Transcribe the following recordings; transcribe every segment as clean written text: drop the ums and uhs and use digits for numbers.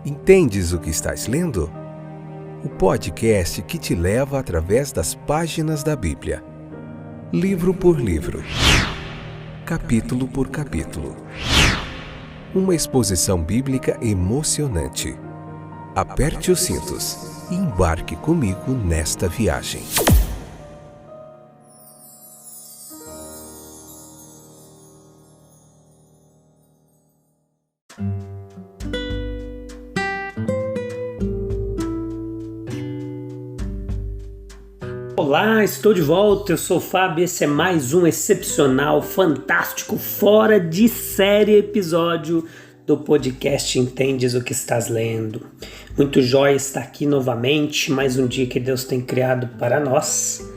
Entendes o que estás lendo? O podcast que te leva através das páginas da Bíblia, livro por livro, capítulo por capítulo. Uma exposição bíblica emocionante. Aperte os cintos e embarque comigo nesta viagem. Olá, estou de volta, eu sou o Fábio, esse é mais um excepcional, fantástico, fora de série episódio do podcast Entendes o que estás lendo. Muito jóia estar aqui novamente, mais um dia que Deus tem criado para nós,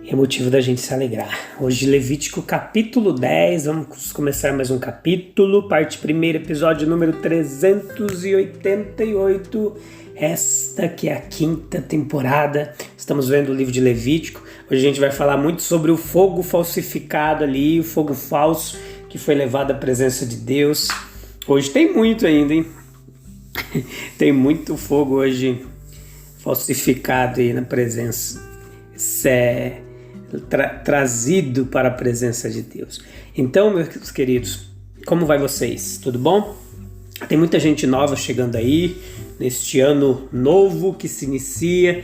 e é motivo da gente se alegrar. Hoje Levítico capítulo 10, vamos começar mais um capítulo, parte 1ª, episódio número 388, esta que é a 5ª temporada, estamos vendo o livro de Levítico. Hoje a gente vai falar muito sobre o fogo falsificado ali, o fogo falso que foi levado à presença de Deus. Hoje tem muito ainda, hein? Tem muito fogo hoje falsificado aí na presença. Isso é trazido para a presença de Deus. Então, meus queridos, como vai vocês? Tudo bom? Tem muita gente nova chegando aí, neste ano novo que se inicia.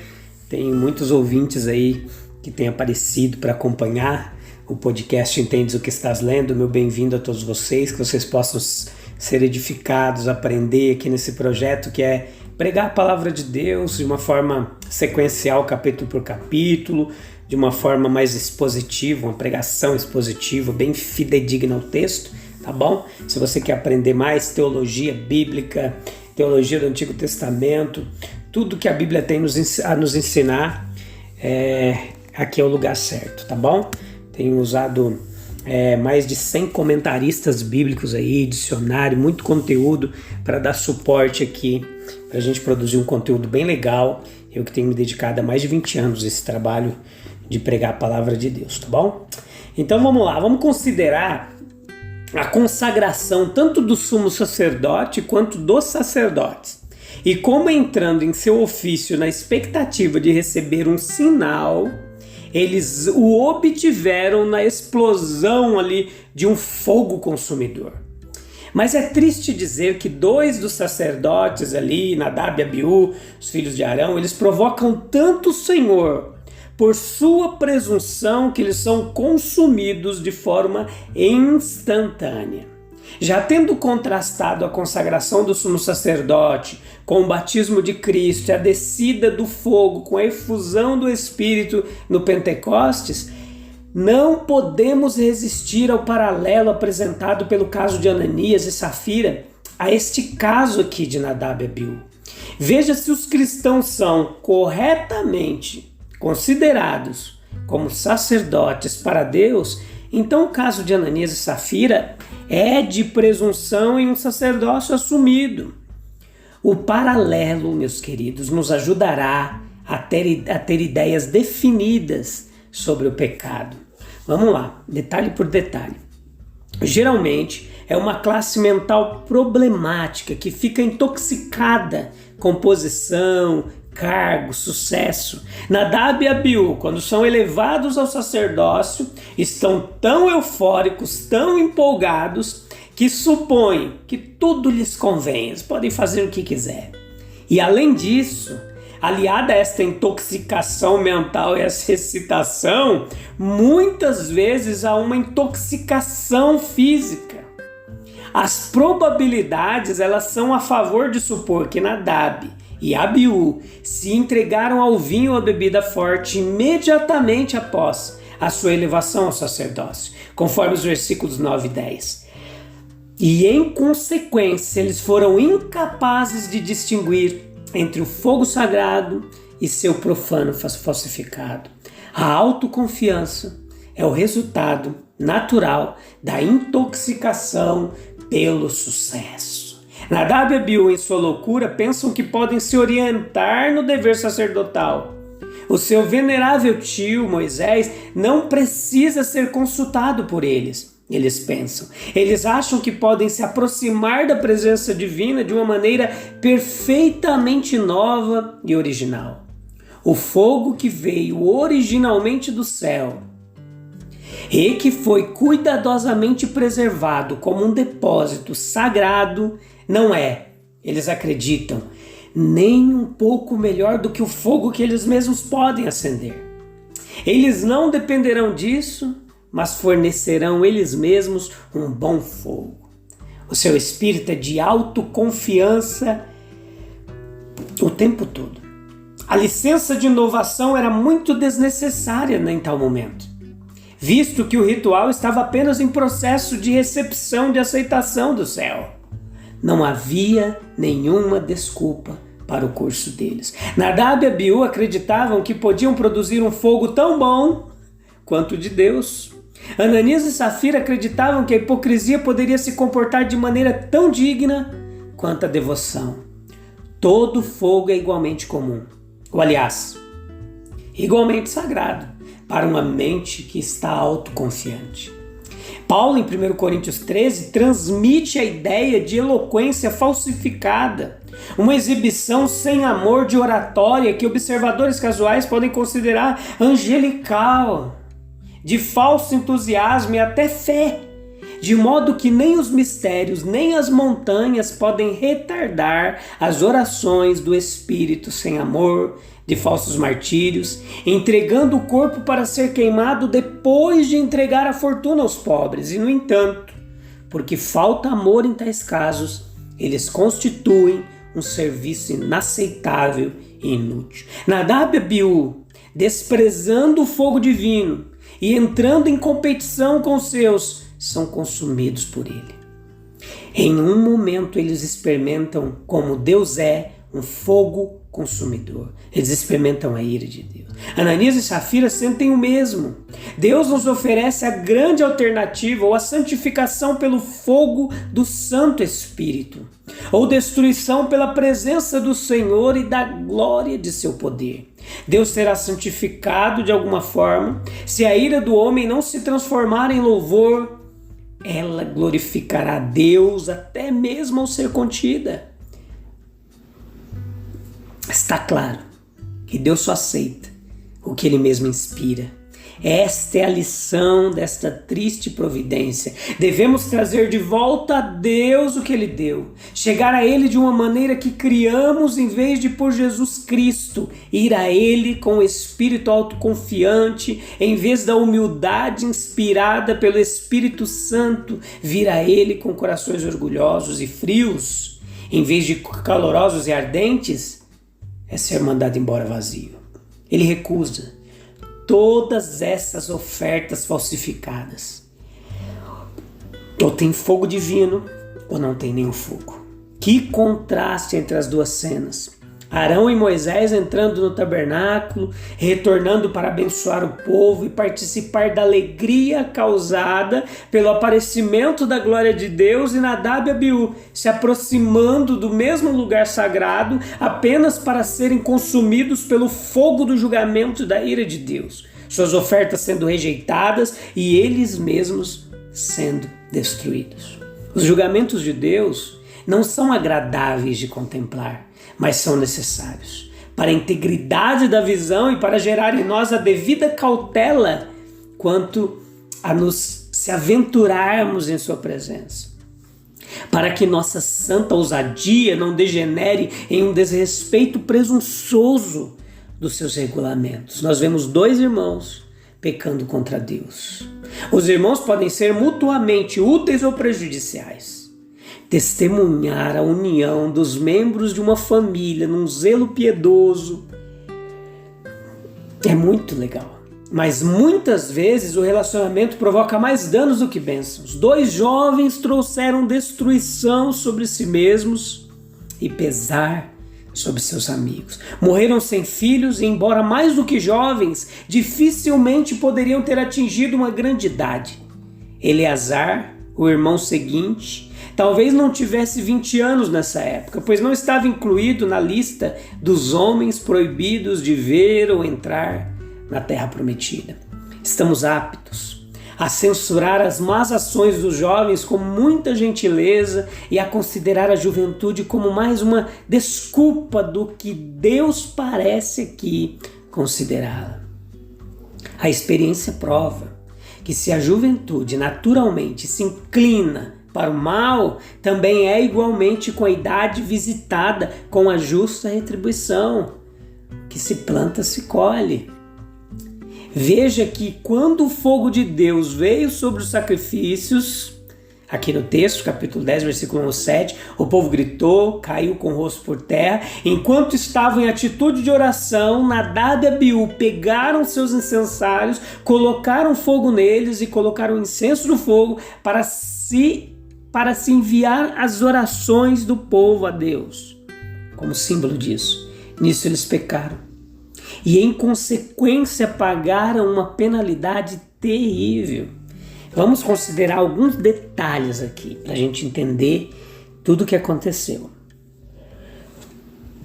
Tem muitos ouvintes aí que têm aparecido para acompanhar o podcast Entendes o que estás lendo. Meu bem-vindo a todos vocês, que vocês possam ser edificados, aprender aqui nesse projeto que é pregar a palavra de Deus de uma forma sequencial, capítulo por capítulo, de uma forma mais expositiva, uma pregação expositiva, bem fidedigna ao texto, tá bom? Se você quer aprender mais teologia bíblica, teologia do Antigo Testamento, tudo que a Bíblia tem a nos ensinar, aqui é o lugar certo, tá bom? Tenho usado mais de 100 comentaristas bíblicos aí, dicionário, muito conteúdo para dar suporte aqui, para a gente produzir um conteúdo bem legal. Eu que tenho me dedicado há mais de 20 anos a esse trabalho de pregar a palavra de Deus, tá bom? Então vamos lá, vamos considerar a consagração tanto do sumo sacerdote quanto dos sacerdotes. E como entrando em seu ofício na expectativa de receber um sinal, eles o obtiveram na explosão ali de um fogo consumidor. Mas é triste dizer que 2 dos sacerdotes ali, Nadab e Abiú, os filhos de Arão, eles provocam tanto o Senhor por sua presunção que eles são consumidos de forma instantânea. Já tendo contrastado a consagração do sumo sacerdote com o batismo de Cristo e a descida do fogo com a efusão do Espírito no Pentecostes, não podemos resistir ao paralelo apresentado pelo caso de Ananias e Safira a este caso aqui de Nadab e Abiú. Veja se os cristãos são corretamente considerados como sacerdotes para Deus, então o caso de Ananias e Safira é de presunção em um sacerdócio assumido. O paralelo, meus queridos, nos ajudará a ter ideias definidas sobre o pecado. Vamos lá, detalhe por detalhe. Geralmente é uma classe mental problemática que fica intoxicada com posição, cargo, sucesso. Nadab e Abiú, quando são elevados ao sacerdócio, estão tão eufóricos, tão empolgados, que supõem que tudo lhes convém, eles podem fazer o que quiser. E além disso, aliada a esta intoxicação mental e essa excitação, muitas vezes há uma intoxicação física. As probabilidades, elas são a favor de supor que Nadab e Abiú se entregaram ao vinho ou à bebida forte imediatamente após a sua elevação ao sacerdócio, conforme os versículos 9 e 10. E em consequência, eles foram incapazes de distinguir entre o fogo sagrado e seu profano falsificado. A autoconfiança é o resultado natural da intoxicação pelo sucesso. Nadab e Abiú, em sua loucura, pensam que podem se orientar no dever sacerdotal. O seu venerável tio, Moisés, não precisa ser consultado por eles. eles pensam. Eles acham que podem se aproximar da presença divina de uma maneira perfeitamente nova e original. O fogo que veio originalmente do céu e que foi cuidadosamente preservado como um depósito sagrado não é, eles acreditam, nem um pouco melhor do que o fogo que eles mesmos podem acender. Eles não dependerão disso, mas fornecerão eles mesmos um bom fogo. O seu espírito é de autoconfiança o tempo todo. A licença de inovação era muito desnecessária em tal momento, visto que o ritual estava apenas em processo de recepção de aceitação do céu. Não havia nenhuma desculpa para o curso deles. Nadab e Abiú acreditavam que podiam produzir um fogo tão bom quanto o de Deus. Ananias e Safira acreditavam que a hipocrisia poderia se comportar de maneira tão digna quanto a devoção. Todo fogo é igualmente comum, ou aliás, igualmente sagrado para uma mente que está autoconfiante. Paulo, em 1 Coríntios 13, transmite a ideia de eloquência falsificada, uma exibição sem amor de oratória que observadores casuais podem considerar angelical, de falso entusiasmo e até fé, de modo que nem os mistérios nem as montanhas podem retardar as orações do Espírito sem amor, de falsos martírios, entregando o corpo para ser queimado depois de entregar a fortuna aos pobres. E, no entanto, porque falta amor em tais casos, eles constituem um serviço inaceitável e inútil. Nadab e Abiú, desprezando o fogo divino e entrando em competição com os seus, são consumidos por ele. Em um momento eles experimentam como Deus é um fogo consumidor. Eles experimentam a ira de Deus. Ananias e Safira sentem o mesmo. Deus nos oferece a grande alternativa, ou a santificação pelo fogo do Santo Espírito, ou destruição pela presença do Senhor e da glória de seu poder. Deus será santificado de alguma forma. Se a ira do homem não se transformar em louvor, ela glorificará a Deus até mesmo ao ser contida. Está claro que Deus só aceita o que Ele mesmo inspira. Esta é a lição desta triste providência. Devemos trazer de volta a Deus o que Ele deu. Chegar a Ele de uma maneira que criamos em vez de por Jesus Cristo. Ir a Ele com o espírito autoconfiante em vez da humildade inspirada pelo Espírito Santo. Vir a Ele com corações orgulhosos e frios em vez de calorosos e ardentes. É ser mandado embora vazio. Ele recusa todas essas ofertas falsificadas. Ou tem fogo divino, ou não tem nenhum fogo. Que contraste entre as duas cenas. Arão e Moisés entrando no tabernáculo, retornando para abençoar o povo e participar da alegria causada pelo aparecimento da glória de Deus, e Nadab e Abiú se aproximando do mesmo lugar sagrado apenas para serem consumidos pelo fogo do julgamento da ira de Deus. Suas ofertas sendo rejeitadas e eles mesmos sendo destruídos. Os julgamentos de Deus não são agradáveis de contemplar, mas são necessários para a integridade da visão e para gerar em nós a devida cautela quanto a nos se aventurarmos em sua presença, para que nossa santa ousadia não degenere em um desrespeito presunçoso dos seus regulamentos. Nós vemos dois irmãos pecando contra Deus. Os irmãos podem ser mutuamente úteis ou prejudiciais. Testemunhar a união dos membros de uma família num zelo piedoso é muito legal, mas muitas vezes o relacionamento provoca mais danos do que bênçãos. Dois jovens trouxeram destruição sobre si mesmos e pesar sobre seus amigos. Morreram sem filhos e, embora mais do que jovens, dificilmente poderiam ter atingido uma grande idade. Eleazar, o irmão seguinte, talvez não tivesse 20 anos nessa época, pois não estava incluído na lista dos homens proibidos de ver ou entrar na terra prometida. Estamos aptos a censurar as más ações dos jovens com muita gentileza e a considerar a juventude como mais uma desculpa do que Deus parece aqui considerá-la. A experiência prova que se a juventude naturalmente se inclina para o mal, também é igualmente com a idade visitada com a justa retribuição. Que se planta, se colhe. Veja que quando o fogo de Deus veio sobre os sacrifícios, aqui no texto, capítulo 10, versículo 1 ao 7, o povo gritou, caiu com o rosto por terra. Enquanto estavam em atitude de oração, Nadab e Abiú pegaram seus incensários, colocaram fogo neles e colocaram o incenso do fogo para se enviar as orações do povo a Deus, como símbolo disso. Nisso eles pecaram e, em consequência, pagaram uma penalidade terrível. Vamos considerar alguns detalhes aqui para a gente entender tudo o que aconteceu.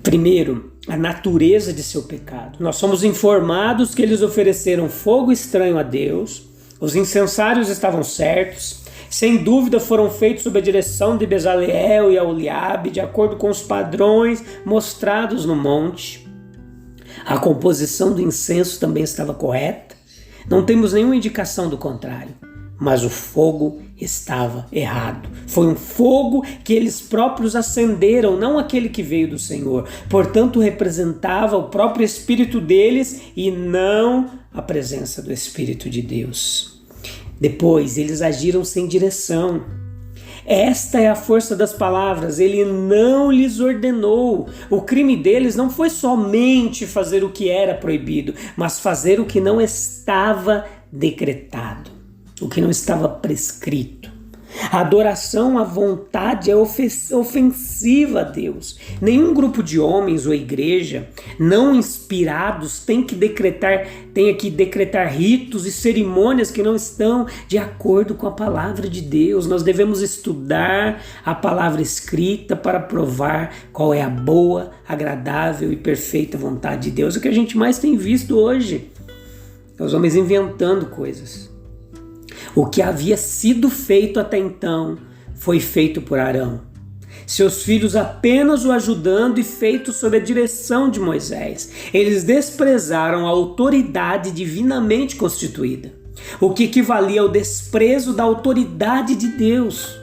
Primeiro, a natureza de seu pecado. Nós somos informados que eles ofereceram fogo estranho a Deus, os incensários estavam certos, sem dúvida foram feitos sob a direção de Bezaleel e Aholiabe, de acordo com os padrões mostrados no monte. A composição do incenso também estava correta. Não temos nenhuma indicação do contrário. Mas o fogo estava errado. Foi um fogo que eles próprios acenderam, não aquele que veio do Senhor. Portanto, representava o próprio Espírito deles e não a presença do Espírito de Deus. Depois, eles agiram sem direção. Esta é a força das palavras. Ele não lhes ordenou. O crime deles não foi somente fazer o que era proibido, mas fazer o que não estava decretado, o que não estava prescrito. A adoração à vontade é ofensiva a Deus. Nenhum grupo de homens ou igreja não inspirados tem que decretar ritos e cerimônias que não estão de acordo com a palavra de Deus. Nós devemos estudar a palavra escrita para provar qual é a boa, agradável e perfeita vontade de Deus. O que a gente mais tem visto hoje é os homens inventando coisas. O que havia sido feito até então foi feito por Arão, seus filhos apenas o ajudando e feito sob a direção de Moisés. Eles desprezaram a autoridade divinamente constituída, o que equivalia ao desprezo da autoridade de Deus.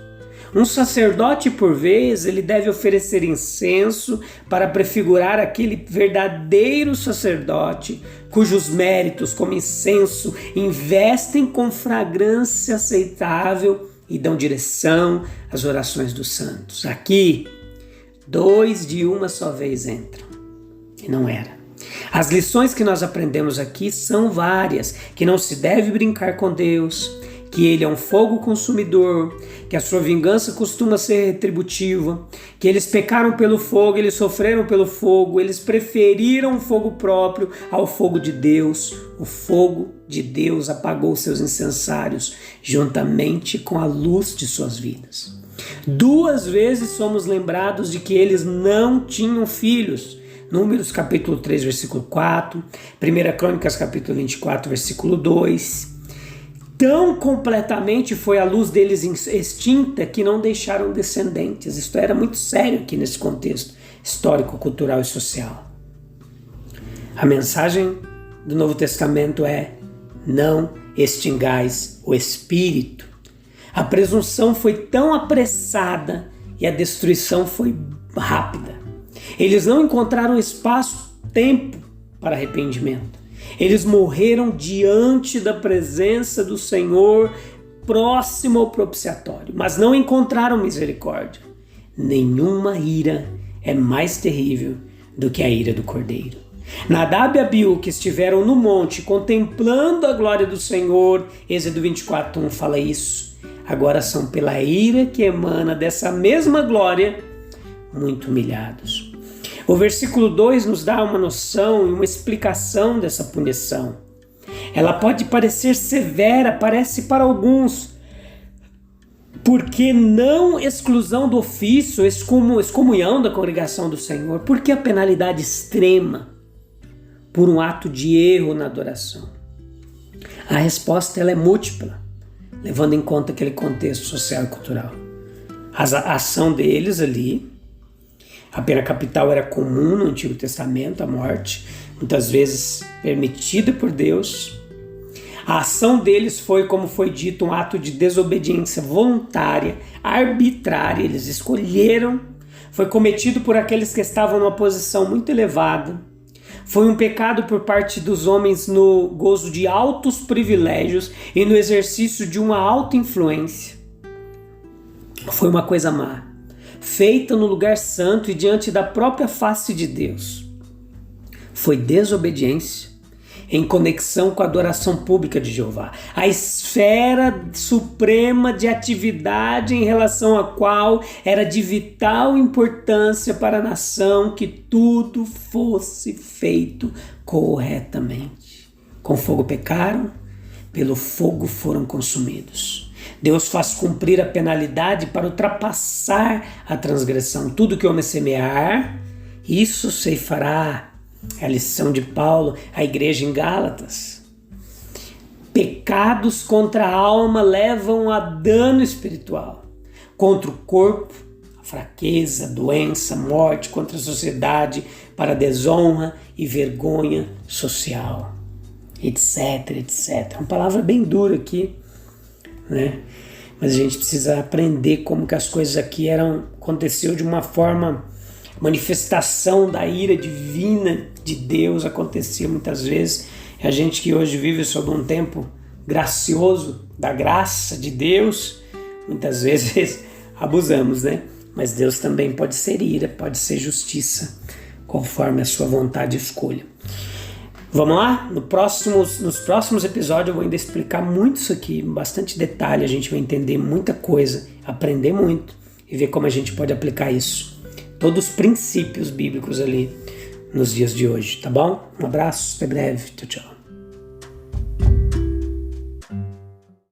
Um sacerdote, por vez, ele deve oferecer incenso para prefigurar aquele verdadeiro sacerdote, cujos méritos, como incenso, investem com fragrância aceitável e dão direção às orações dos santos. Aqui, 2 de uma só vez entram. E não era. As lições que nós aprendemos aqui são várias, que não se deve brincar com Deus, que ele é um fogo consumidor, que a sua vingança costuma ser retributiva, que eles pecaram pelo fogo, eles sofreram pelo fogo, eles preferiram o fogo próprio ao fogo de Deus. O fogo de Deus apagou seus incensários juntamente com a luz de suas vidas. 2 vezes somos lembrados de que eles não tinham filhos. Números capítulo 3, versículo 4, 1 Crônicas capítulo 24, versículo 2. Tão completamente foi a luz deles extinta que não deixaram descendentes. Isto era muito sério aqui nesse contexto histórico, cultural e social. A mensagem do Novo Testamento é: não extingais o Espírito. A presunção foi tão apressada e a destruição foi rápida. Eles não encontraram espaço-tempo para arrependimento. Eles morreram diante da presença do Senhor, próximo ao propiciatório, mas não encontraram misericórdia. Nenhuma ira é mais terrível do que a ira do Cordeiro. Nadab e Abiú, que estiveram no monte contemplando a glória do Senhor, Êxodo 24:1 fala isso, agora são pela ira que emana dessa mesma glória muito humilhados. O versículo 2 nos dá uma noção e uma explicação dessa punição. Ela pode parecer severa, parece para alguns, porque não exclusão do ofício, excomunhão da congregação do Senhor. Por que a penalidade extrema por um ato de erro na adoração? A resposta ela é múltipla. levando em conta aquele contexto social e cultural. A ação deles ali, a pena capital era comum no Antigo Testamento, a morte, muitas vezes permitida por Deus. A ação deles foi, como foi dito, um ato de desobediência voluntária, arbitrária, eles escolheram, foi cometido por aqueles que estavam numa posição muito elevada, foi um pecado por parte dos homens no gozo de altos privilégios e no exercício de uma alta influência. Foi uma coisa má, feita no lugar santo e diante da própria face de Deus. Foi desobediência em conexão com a adoração pública de Jeová, a esfera suprema de atividade em relação à qual era de vital importância para a nação que tudo fosse feito corretamente. Com fogo pecaram, pelo fogo foram consumidos. Deus faz cumprir a penalidade para ultrapassar a transgressão. Tudo que o homem semear, isso ceifará. É a lição de Paulo à igreja em Gálatas. Pecados contra a alma levam a dano espiritual. Contra o corpo, a fraqueza, a doença, a morte. Contra a sociedade, para a desonra e vergonha social. Etc, etc. Uma palavra bem dura aqui, né? Mas a gente precisa aprender como que as coisas aqui aconteceu de uma forma... manifestação da ira divina de Deus acontecia muitas vezes. A gente que hoje vive sob um tempo gracioso da graça de Deus, muitas vezes abusamos, né? Mas Deus também pode ser ira, pode ser justiça, conforme a sua vontade e escolha. Vamos lá? Nos próximos episódios eu vou ainda explicar muito isso aqui, bastante detalhe, a gente vai entender muita coisa, aprender muito e ver como a gente pode aplicar isso. Todos os princípios bíblicos ali nos dias de hoje, tá bom? Um abraço, até breve, tchau, tchau.